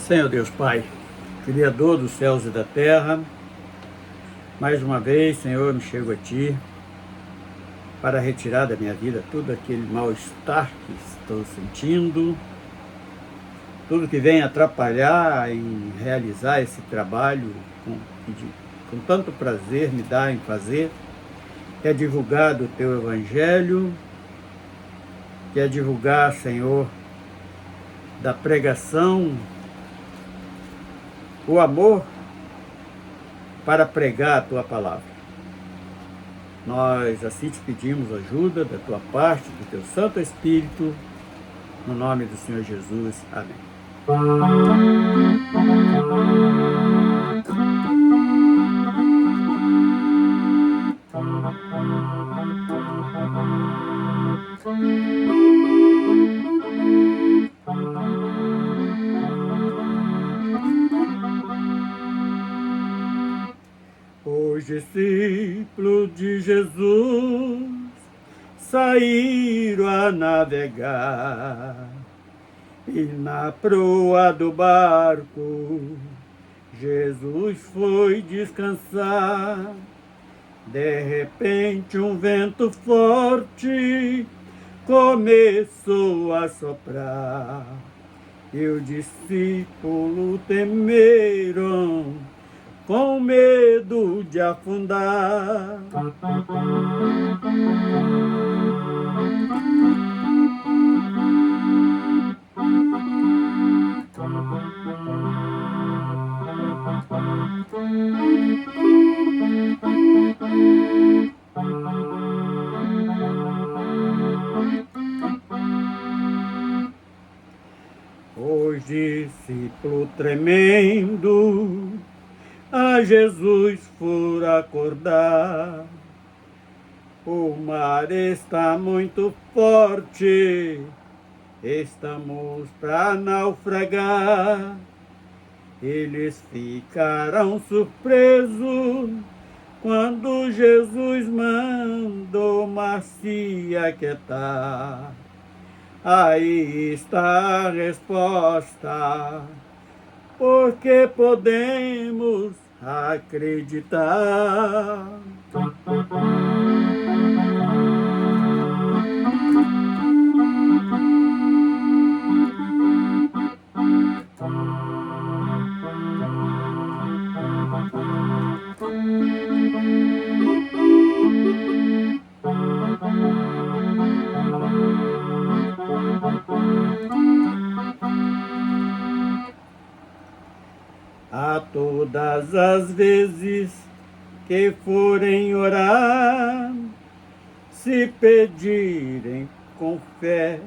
Senhor Deus Pai, Criador dos céus e da terra, mais uma vez, Senhor, me chego a Ti para retirar da minha vida todo aquele mal-estar que estou sentindo, tudo que vem atrapalhar em realizar esse trabalho com tanto prazer me dá em fazer, que é divulgar do Teu Evangelho, que é divulgar, Senhor, da pregação, o amor para pregar a Tua palavra. Nós assim te pedimos ajuda da Tua parte, do Teu Santo Espírito, no nome do Senhor Jesus. Amém. Os discípulos de Jesus saíram a navegar, e na proa do barco Jesus foi descansar. De repente um vento forte começou a soprar, e os discípulos temeram, com medo de afundar. Os discípulos tremendo a Jesus for acordar. O mar está muito forte, estamos para naufragar. Eles ficaram surpresos quando Jesus mandou o mar se aquietar. Aí está a resposta, porque podemos acreditar. A todas as vezes que forem orar, se pedirem com fé,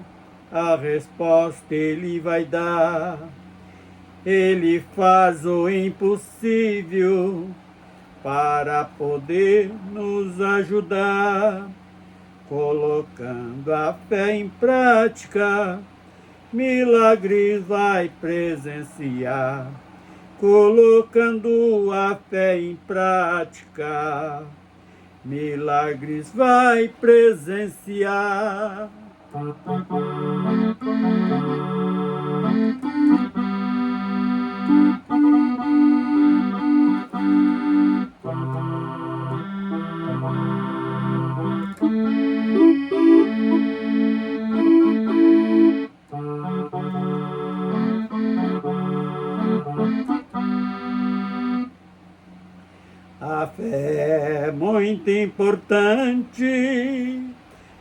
a resposta Ele vai dar. Ele faz o impossível para poder nos ajudar. Colocando a fé em prática, milagres vai presenciar. Colocando a fé em prática, milagres vai presenciar. A fé é muito importante,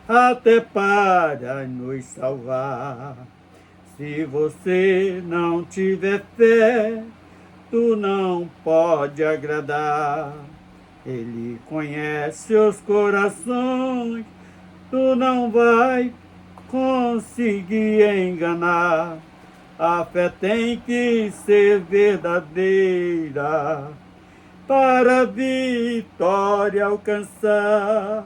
até para nos salvar. Se você não tiver fé, tu não pode agradar. Ele conhece os corações, tu não vai conseguir enganar. A fé tem que ser verdadeira para a vitória alcançar.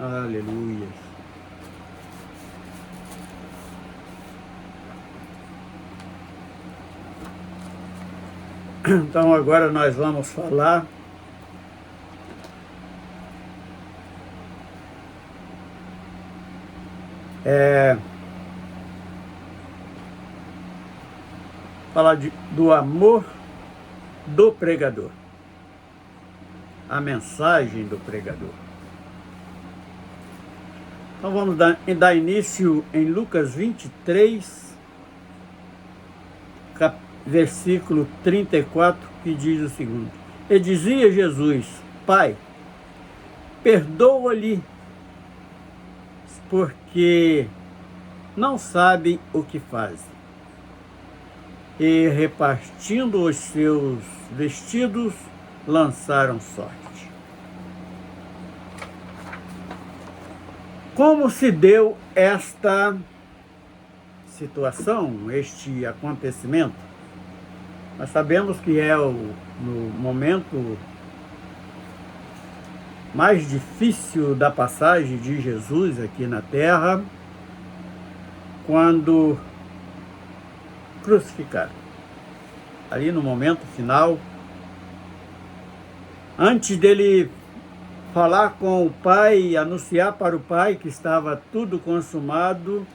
Aleluia. Então agora nós vamos falar do amor do pregador, a mensagem do pregador. Então vamos dar início em Lucas 23, versículo 34, que diz o seguinte: E dizia Jesus: Pai, perdoa-lhe, porque não sabem o que fazem. E repartindo os seus vestidos, lançaram sorte. Como se deu esta situação, este acontecimento? Nós sabemos que é no momento mais difícil da passagem de Jesus aqui na terra, quando crucificaram. Ali no momento final, antes dele falar com o Pai, anunciar para o Pai que estava tudo consumado,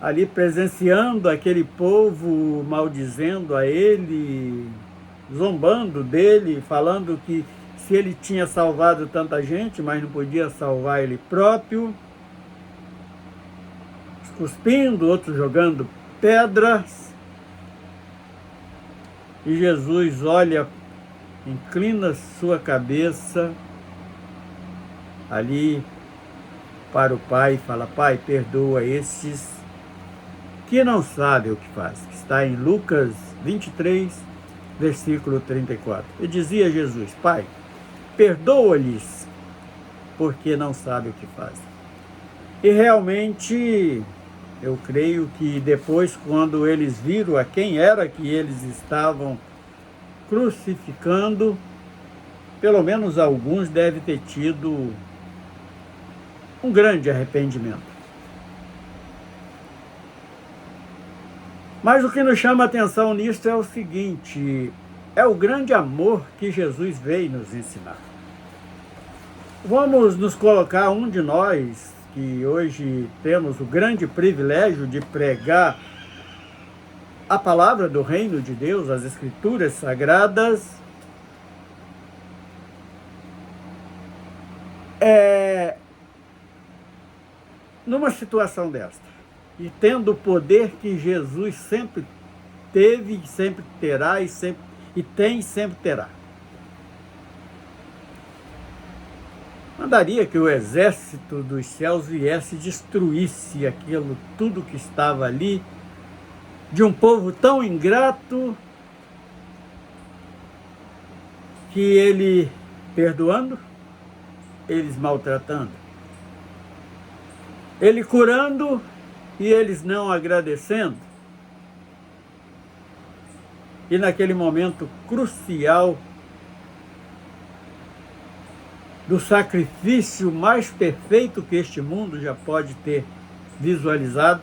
ali presenciando aquele povo maldizendo a ele, zombando dele, falando que se ele tinha salvado tanta gente, mas não podia salvar ele próprio, cuspindo, outros jogando pedras. E Jesus olha, inclina sua cabeça ali para o Pai e fala: Pai, perdoa estes que não sabem o que fazem. Está em Lucas 23, versículo 34. E dizia Jesus: Pai, perdoa-lhes, porque não sabem o que fazem. E realmente, eu creio que depois, quando eles viram a quem era que eles estavam crucificando, pelo menos alguns devem ter tido um grande arrependimento. Mas o que nos chama a atenção nisso é o seguinte: é o grande amor que Jesus veio nos ensinar. Vamos nos colocar, um de nós que hoje temos o grande privilégio de pregar a palavra do reino de Deus, as escrituras sagradas, numa situação desta, e tendo o poder que Jesus sempre teve, sempre terá, e sempre terá. Mandaria que o exército dos céus viesse e destruísse aquilo, tudo que estava ali, de um povo tão ingrato, que ele perdoando, eles maltratando, ele curando e eles não agradecendo. E naquele momento crucial do sacrifício mais perfeito que este mundo já pode ter visualizado,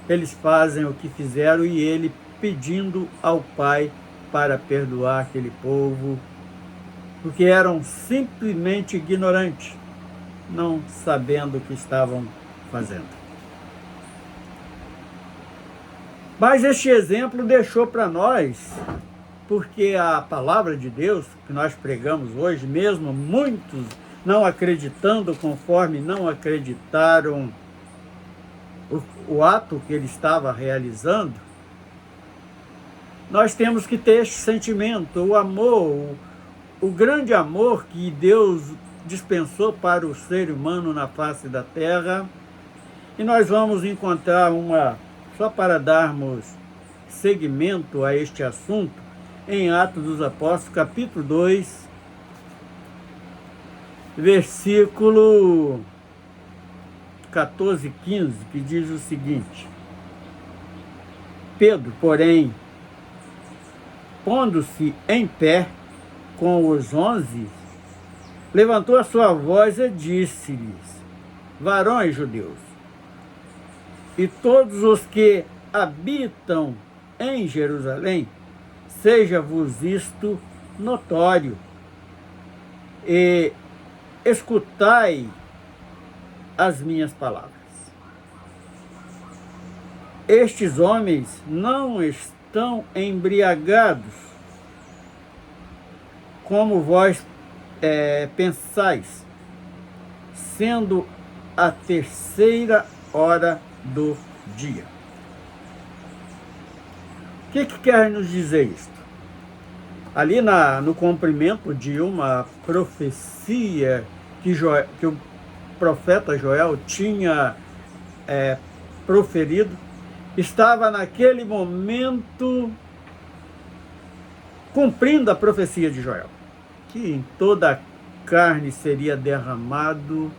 eles fazem o que fizeram, e ele pedindo ao Pai para perdoar aquele povo, porque eram simplesmente ignorantes, não sabendo o que estavam fazendo. Mas este exemplo deixou para nós, porque a palavra de Deus que nós pregamos hoje, mesmo muitos não acreditando conforme não acreditaram o ato que ele estava realizando, nós temos que ter este sentimento, o amor, o grande amor que Deus dispensou para o ser humano na face da terra. E nós vamos encontrar só para darmos seguimento a este assunto, em Atos dos Apóstolos, capítulo 2, versículo 14 e 15, que diz o seguinte: Pedro, porém, pondo-se em pé com os 11, levantou a sua voz e disse-lhes: varões judeus, e todos os que habitam em Jerusalém, seja-vos isto notório, e escutai as minhas palavras. Estes homens não estão embriagados, como vós pensais, sendo a 3ª hora do dia. O que quer nos dizer isto? Ali no cumprimento de uma profecia que o profeta Joel tinha proferido, estava naquele momento cumprindo a profecia de Joel, que em toda a carne seria derramado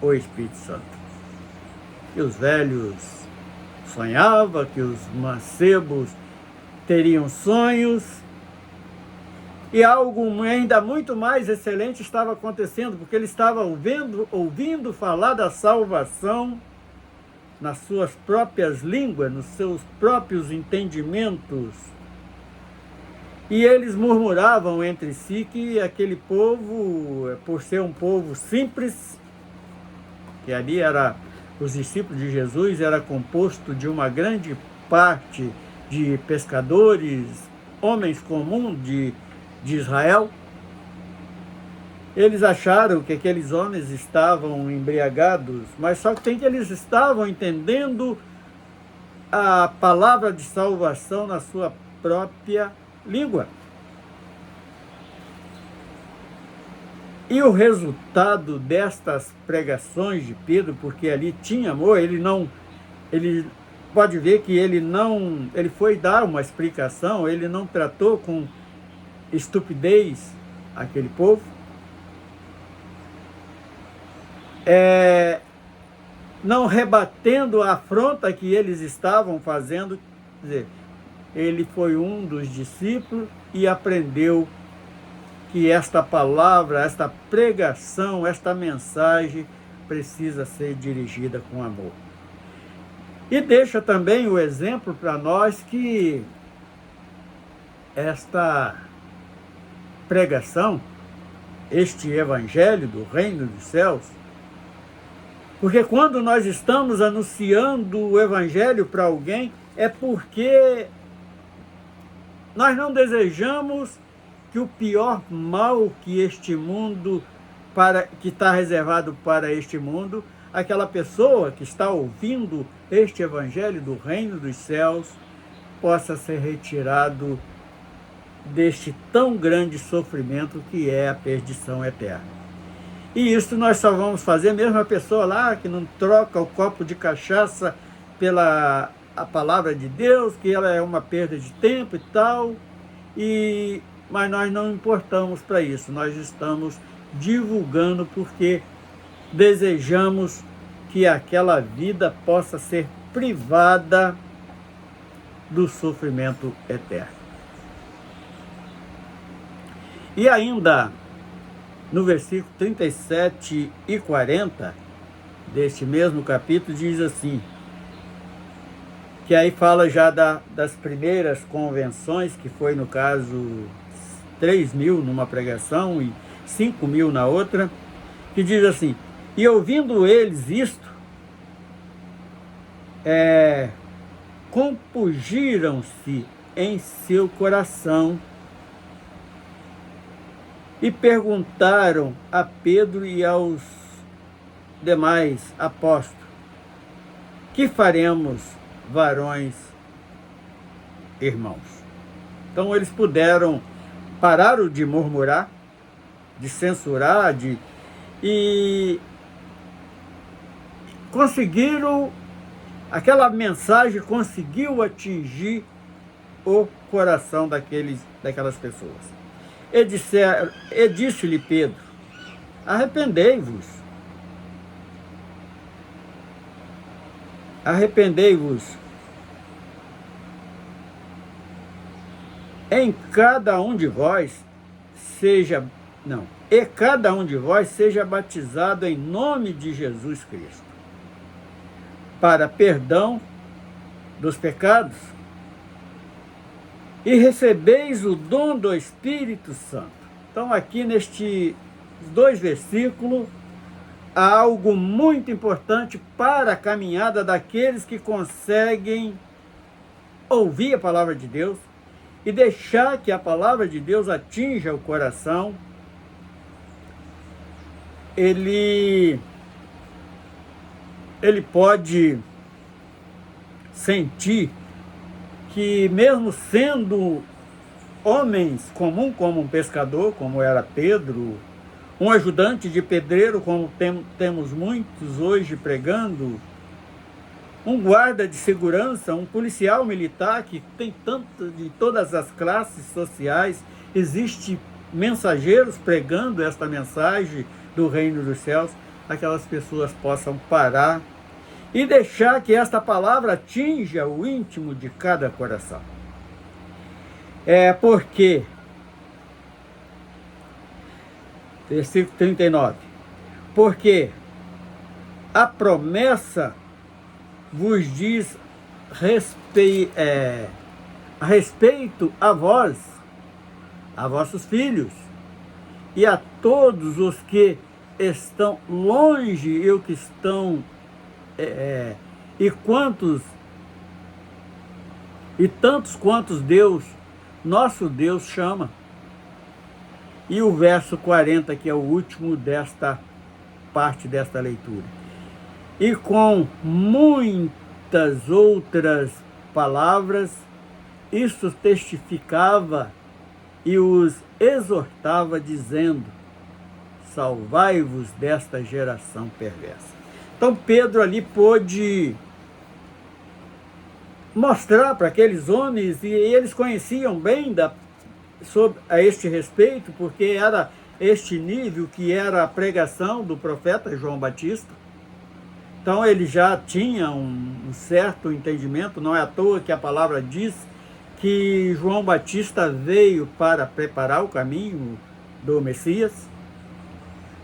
o Espírito Santo. Que os velhos sonhavam, que os mancebos teriam sonhos, e algo ainda muito mais excelente estava acontecendo, porque ele estava ouvindo falar da salvação nas suas próprias línguas, nos seus próprios entendimentos. E eles murmuravam entre si que aquele povo, por ser um povo simples, que ali era os discípulos de Jesus, era composto de uma grande parte de pescadores, homens comuns de Israel, eles acharam que aqueles homens estavam embriagados, mas só que eles estavam entendendo a palavra de salvação na sua própria língua. E o resultado destas pregações de Pedro, porque ali tinha amor, ele pode ver que ele foi dar uma explicação, ele não tratou com estupidez aquele povo. Não rebatendo a afronta que eles estavam fazendo, quer dizer, ele foi um dos discípulos e aprendeu que esta palavra, esta pregação, esta mensagem precisa ser dirigida com amor. E deixa também o exemplo para nós que esta pregação, este evangelho do reino dos céus, porque quando nós estamos anunciando o evangelho para alguém, é porque nós não desejamos que o pior mal que este mundo, que está reservado para este mundo, aquela pessoa que está ouvindo este evangelho do reino dos céus, possa ser retirado deste tão grande sofrimento que é a perdição eterna. E isso nós só vamos fazer, mesmo a pessoa lá que não troca o copo de cachaça pela a palavra de Deus, que ela é uma perda de tempo e tal, mas nós não importamos para isso, nós estamos divulgando porque desejamos que aquela vida possa ser privada do sofrimento eterno. E ainda no versículo 37 e 40 deste mesmo capítulo diz assim, que aí fala já das primeiras convenções, que foi no caso 3.000 numa pregação e 5.000 na outra, que diz assim, e ouvindo eles isto, compungiram-se em seu coração e perguntaram a Pedro e aos demais apóstolos, que faremos, varões, irmãos? Então eles pararam de murmurar, de censurar, e conseguiram, aquela mensagem conseguiu atingir o coração daquelas pessoas. E disse-lhe Pedro, arrependei-vos, em cada um de vós seja Não. E cada um de vós seja batizado em nome de Jesus Cristo, para perdão dos pecados, e recebeis o dom do Espírito Santo. Então, aqui nestes 2 versículos, há algo muito importante para a caminhada daqueles que conseguem ouvir a palavra de Deus e deixar que a palavra de Deus atinja o coração. Ele pode sentir que, mesmo sendo homens comuns, como um pescador, como era Pedro, um ajudante de pedreiro, como temos muitos hoje pregando, um guarda de segurança, um policial militar, que tem tanto de todas as classes sociais, existe mensageiros pregando esta mensagem do reino dos céus, aquelas pessoas possam parar e deixar que esta palavra atinja o íntimo de cada coração. Porque, versículo 39, porque a promessa vos diz a respeito a vós, a vossos filhos, e a todos os que estão longe e os que estão e tantos quantos Deus, nosso Deus, chama. E o verso 40, que é o último desta parte desta leitura. E com muitas outras palavras, isso testificava e os exortava, dizendo: salvai-vos desta geração perversa. Então Pedro ali pôde mostrar para aqueles homens, e eles conheciam bem a este respeito, porque era este nível que era a pregação do profeta João Batista. Então ele já tinha um certo entendimento, não é à toa que a palavra diz que João Batista veio para preparar o caminho do Messias,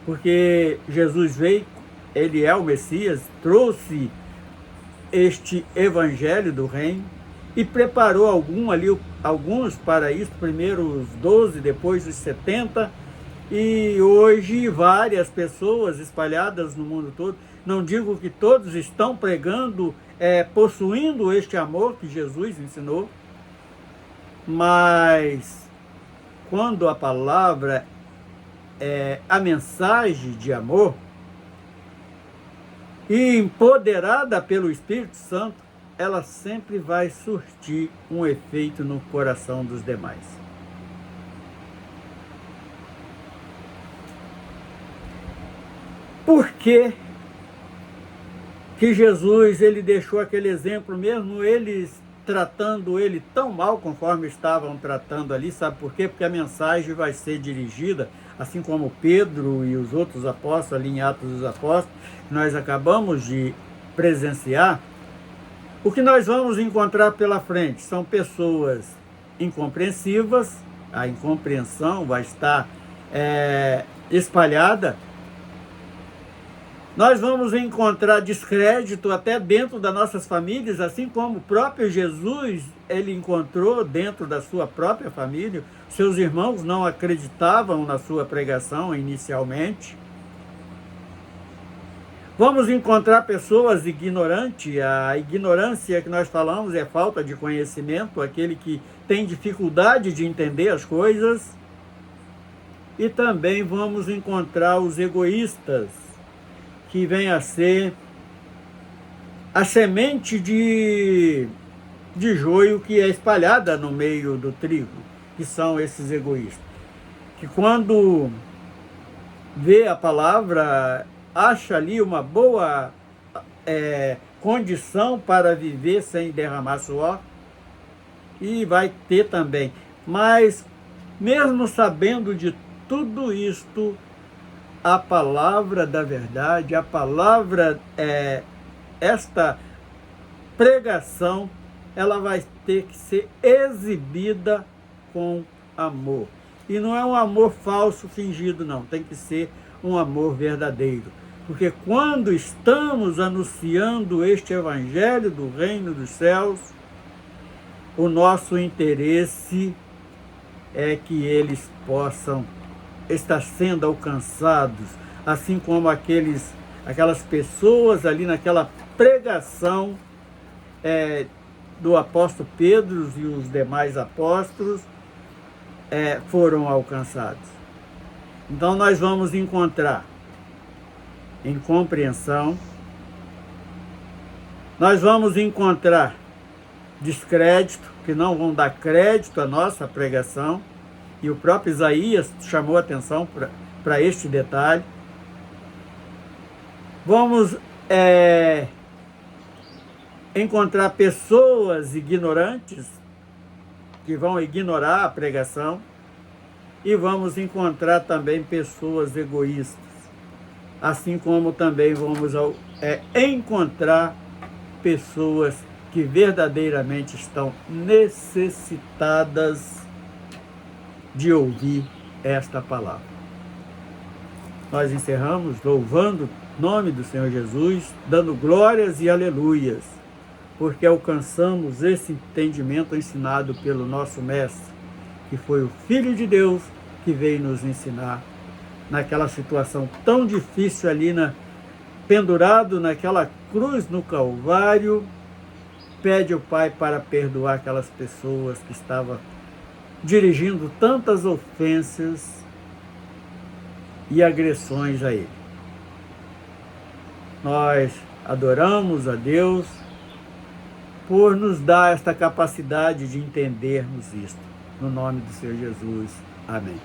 porque Jesus veio, ele é o Messias, trouxe este evangelho do reino e preparou alguns para isso, primeiro os 12, depois os 70, e hoje várias pessoas espalhadas no mundo todo. Não digo que todos estão pregando, possuindo este amor que Jesus ensinou, mas quando a palavra é a mensagem de amor, e empoderada pelo Espírito Santo, ela sempre vai surtir um efeito no coração dos demais. Por que Jesus ele deixou aquele exemplo, mesmo eles tratando ele tão mal conforme estavam tratando ali? Sabe por quê? Porque a mensagem vai ser dirigida, assim como Pedro e os outros apóstolos, ali em Atos dos Apóstolos, que nós acabamos de presenciar. O que nós vamos encontrar pela frente são pessoas incompreensivas, a incompreensão vai estar espalhada. Nós vamos encontrar descrédito até dentro das nossas famílias, assim como o próprio Jesus, ele encontrou dentro da sua própria família. Seus irmãos não acreditavam na sua pregação inicialmente. Vamos encontrar pessoas ignorantes. A ignorância que nós falamos é falta de conhecimento, aquele que tem dificuldade de entender as coisas. E também vamos encontrar os egoístas, que vem a ser a semente de joio que é espalhada no meio do trigo, que são esses egoístas, que quando vê a palavra, acha ali uma boa condição para viver sem derramar suor, e vai ter também. Mas, mesmo sabendo de tudo isto, a palavra da verdade, a palavra, esta pregação, ela vai ter que ser exibida com amor. E não é um amor falso, fingido, não. Tem que ser um amor verdadeiro. Porque quando estamos anunciando este evangelho do reino dos céus, o nosso interesse é que eles possam estar sendo alcançados, assim como aquelas pessoas ali naquela pregação do apóstolo Pedro e os demais apóstolos foram alcançados. Então nós vamos encontrar em compreensão, nós vamos encontrar descrédito, que não vão dar crédito à nossa pregação, e o próprio Isaías chamou atenção para este detalhe. Vamos encontrar pessoas ignorantes, que vão ignorar a pregação, e vamos encontrar também pessoas egoístas, assim como também vamos encontrar pessoas que verdadeiramente estão necessitadas de ouvir esta palavra. Nós encerramos louvando o nome do Senhor Jesus, dando glórias e aleluias, porque alcançamos esse entendimento ensinado pelo nosso Mestre, que foi o Filho de Deus que veio nos ensinar naquela situação tão difícil ali, pendurado naquela cruz no Calvário. Pede ao Pai para perdoar aquelas pessoas que estavam dirigindo tantas ofensas e agressões a Ele. Nós adoramos a Deus por nos dar esta capacidade de entendermos isto. No nome do Senhor Jesus. Amém.